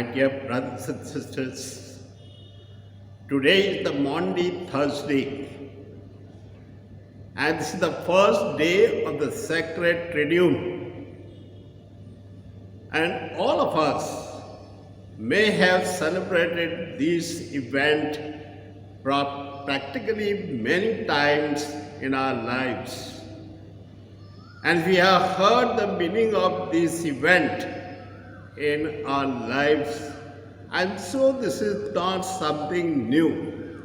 My dear brothers and sisters, today is the Maundy Thursday, and this is the first day of the Sacred Triduum. And all of us may have celebrated this event practically many times in our lives. And we have heard the meaning of this event in our lives, and so this is not something new.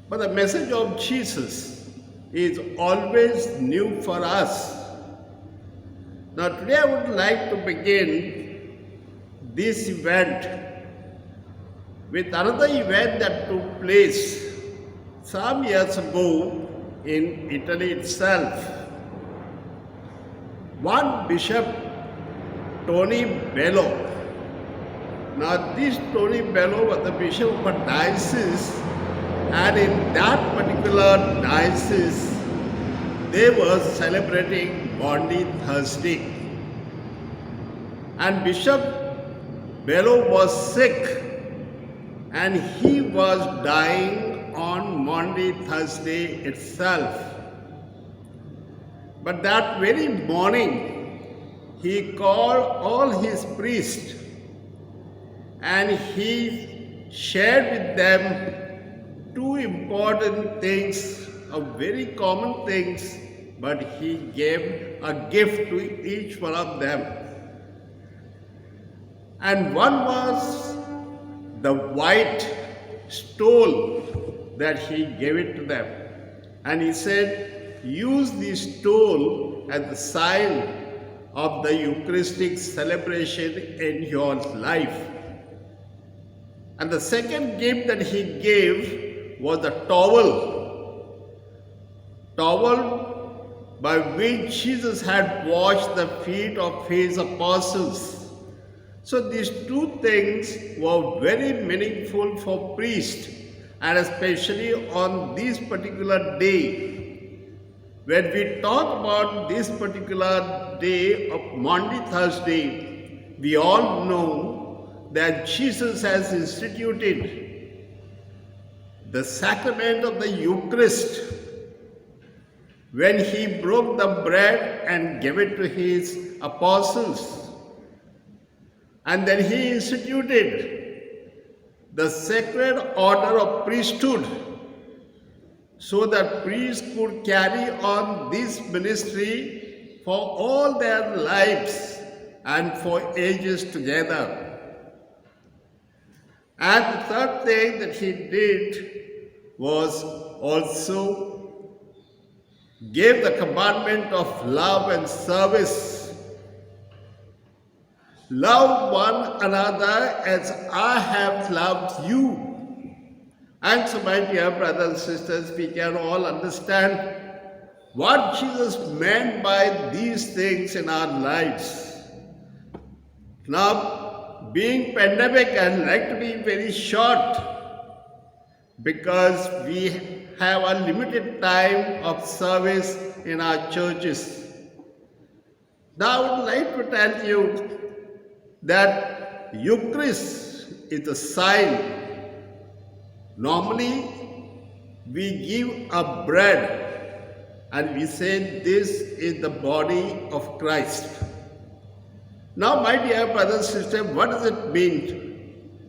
But the message of Jesus is always new for us. Now today I would like to begin this event with another event that took place some years ago in Italy itself. One bishop, Tony Bello. Now this Tony Bello was the bishop of a diocese, and in that particular diocese they were celebrating Maundy Thursday. And Bishop Bello was sick and he was dying on Maundy Thursday itself. But that very morning he called all his priests and he shared with them two important things, very common things, but he gave a gift to each one of them. And one was the white stole that he gave it to them. And he said, use this stole as the sign of the Eucharistic celebration in your life. And the second gift that he gave was the towel by which Jesus had washed the feet of his apostles. So these two things were very meaningful for priests, and especially on this particular day. When we talk about this particular day of Maundy Thursday, we all know that Jesus has instituted the sacrament of the Eucharist when he broke the bread and gave it to his apostles. And then he instituted the sacred order of priesthood, so that priests could carry on this ministry for all their lives and for ages together. And the third thing that he did was also gave the commandment of love and service. Love one another as I have loved you. And so, my dear brothers and sisters, we can all understand what Jesus meant by these things in our lives. Now, being pandemic, I'd like to be very short because we have a limited time of service in our churches. Now, I would like to tell you that Eucharist is a sign. Normally, we give a bread and we say this is the body of Christ. Now, my dear brothers and sisters, what does it mean?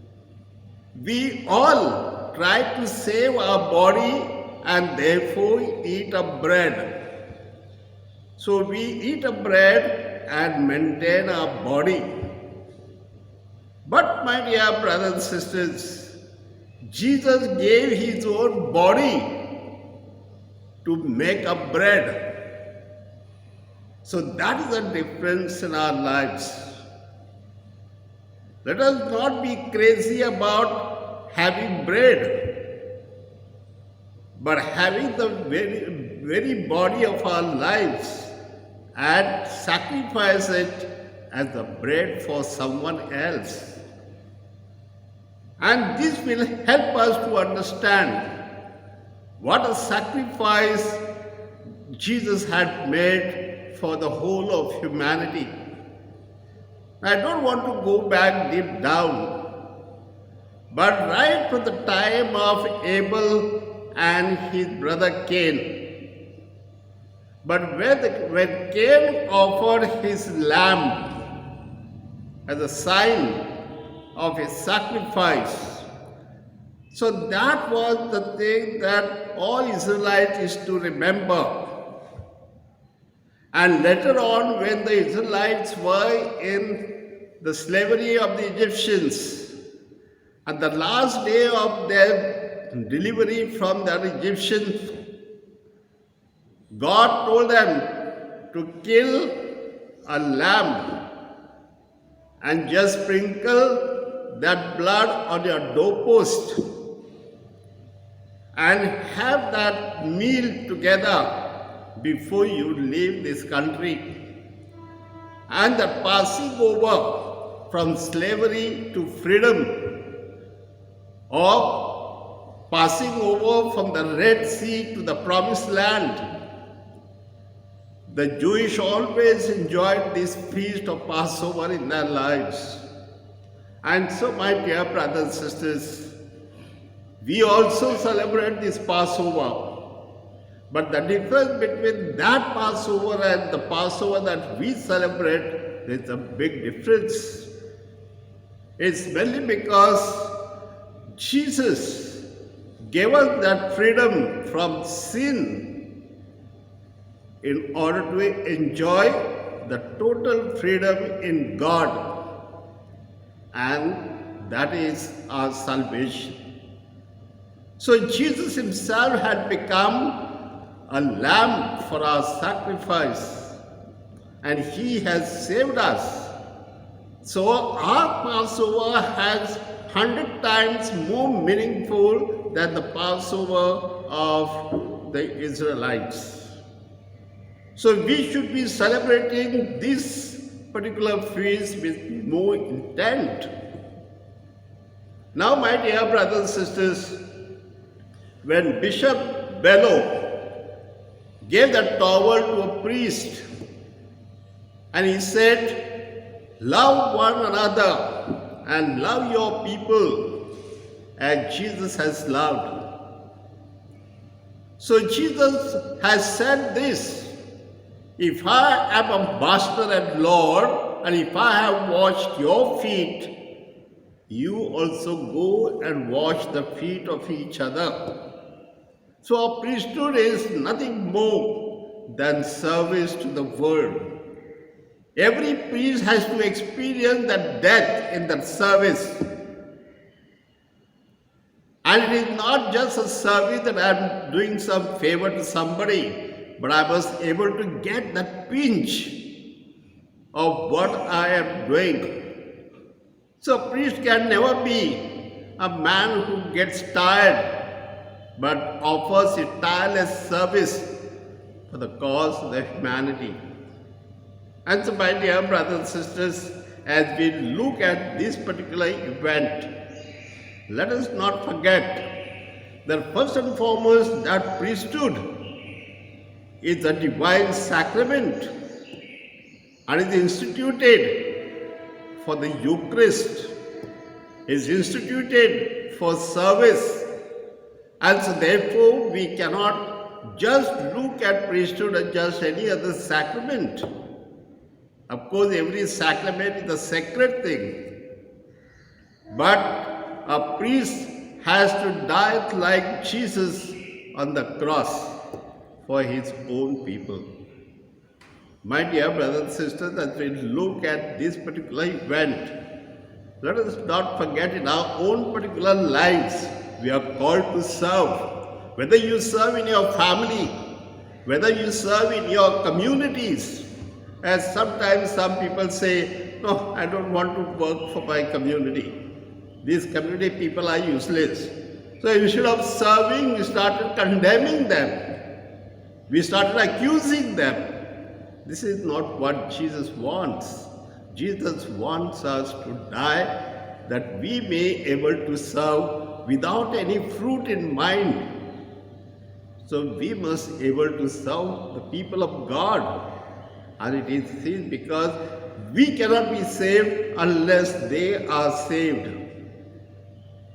We all try to save our body and therefore eat a bread. So we eat a bread and maintain our body. But my dear brothers and sisters, Jesus gave his own body to make a bread. So that is the difference in our lives. Let us not be crazy about having bread, but having the very body of our lives and sacrifice it as the bread for someone else. And this will help us to understand what a sacrifice Jesus had made for the whole of humanity. I don't want to go back deep down, but right from the time of Abel and his brother Cain. But when Cain offered his lamb as a sign of his sacrifice, so that was the thing that all Israelites is to remember. And later on, when the Israelites were in the slavery of the Egyptians, at the last day of their delivery from the Egyptians, God told them to kill a lamb and just sprinkle that blood on your doorpost and have that meal together before you leave this country. And the passing over from slavery to freedom, or passing over from the Red Sea to the Promised Land, the Jewish always enjoyed this feast of Passover in their lives. And so, my dear brothers and sisters, we also celebrate this Passover. But the difference between that Passover and the Passover that we celebrate, there's a big difference. It's mainly because Jesus gave us that freedom from sin in order to enjoy the total freedom in God. And that is our salvation. So Jesus himself had become a lamb for our sacrifice, and he has saved us. So our Passover has 100 times more meaningful than the Passover of the Israelites. So we should be celebrating this particular feast with more intent. Now, my dear brothers and sisters, when Bishop Bello gave that towel to a priest and he said, love one another and love your people as Jesus has loved. So Jesus has said this: if I am a master and Lord, and if I have washed your feet, you also go and wash the feet of each other. So our priesthood is nothing more than service to the world. Every priest has to experience that death in that service. And it is not just a service that I am doing some favor to somebody, but I was able to get that pinch of what I am doing. So a priest can never be a man who gets tired but offers a tireless service for the cause of the humanity. And so, my dear brothers and sisters, as we look at this particular event, let us not forget that first and foremost, that priesthood is a divine sacrament and is instituted for the Eucharist, is instituted for service. And so therefore, we cannot just look at priesthood as just any other sacrament. Of course, every sacrament is a sacred thing. But a priest has to die like Jesus on the cross for his own people. My dear brothers and sisters, as we look at this particular event, let us not forget in our own particular lives, we are called to serve. Whether you serve in your family, whether you serve in your communities, as sometimes some people say, no, I don't want to work for my community. These community people are useless. So instead of serving, we started condemning them. We started accusing them. This is not what Jesus wants. Jesus wants us to die that we may able to serve without any fruit in mind. So we must able to serve the people of God. And it is seen because we cannot be saved unless they are saved.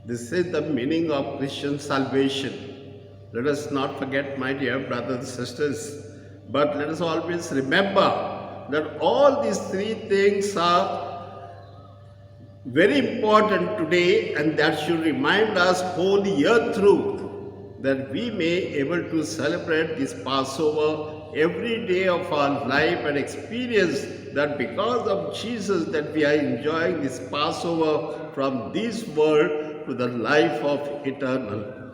This is the meaning of Christian salvation. Let us not forget, my dear brothers and sisters, but let us always remember that all these three things are very important today, and that should remind us whole year through, that we may able to celebrate this Passover every day of our life and experience that because of Jesus that we are enjoying this Passover from this world to the life of eternal.